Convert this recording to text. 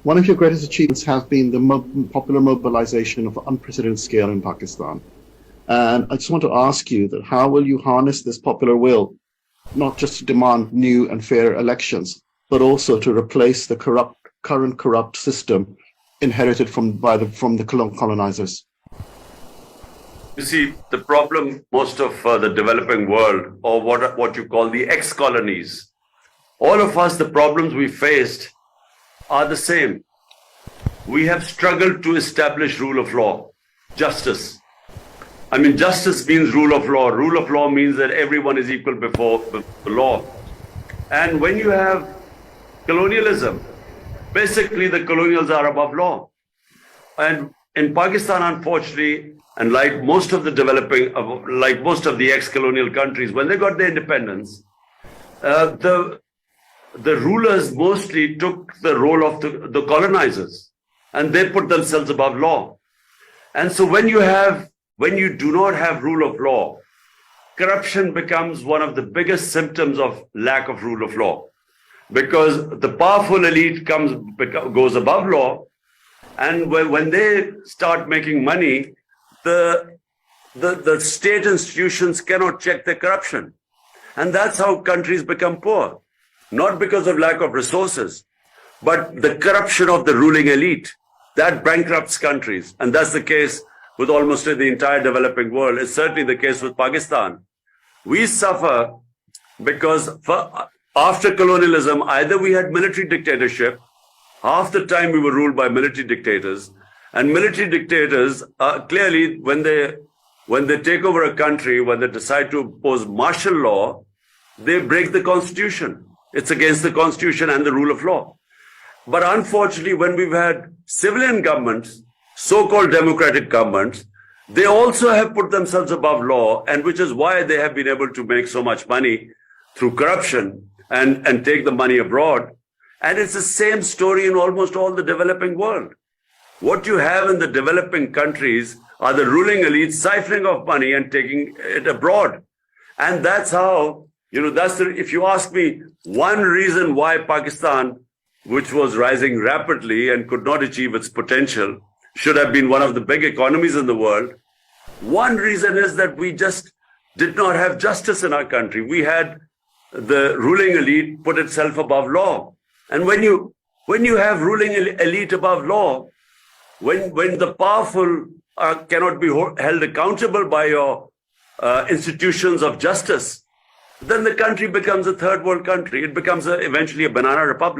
One of your greatest achievements has been the popular mobilization of unprecedented scale in Pakistan. And I just want to ask you that how will you harness this popular will, not just to demand new and fair elections, but also to replace the current corrupt system inherited from the colonizers? You see, the problem most of the developing world, or what you call the ex-colonies, all of us, the problems we faced are the same. We have struggled to establish rule of law, justice. I mean, justice means rule of law. Rule of law means that everyone is equal before the law. And when you have colonialism, basically the colonials are above law. And in Pakistan, unfortunately, and like most of the ex-colonial countries, when they got their independence, the rulers mostly took the role of the colonizers, and they put themselves above law. And so when you do not have rule of law, corruption becomes one of the biggest symptoms of lack of rule of law, because the powerful elite goes above law, and when they start making money, the state institutions cannot check their corruption. And that's how countries become poor, not because of lack of resources, but the corruption of the ruling elite. That bankrupts countries. And that's the case with almost the entire developing world. It's certainly the case with Pakistan. We suffer because after colonialism, either we had military dictatorship, half the time we were ruled by military dictators, and military dictators clearly, when they take over a country, when they decide to impose martial law, they break the constitution. It's against the constitution and the rule of law. But unfortunately, when we've had civilian governments, so-called democratic governments, they also have put themselves above law, and which is why they have been able to make so much money through corruption and take the money abroad. And it's the same story in almost all the developing world. What you have in the developing countries are the ruling elites siphoning off money and taking it abroad. And that's how, if you ask me, one reason why Pakistan, which was rising rapidly and could not achieve its potential, should have been one of the big economies in the world. One reason is that we just did not have justice in our country. We had the ruling elite put itself above law. And when you have ruling elite above law, when the powerful cannot be held accountable by your institutions of justice, then the country becomes a third world country. It becomes eventually a banana republic.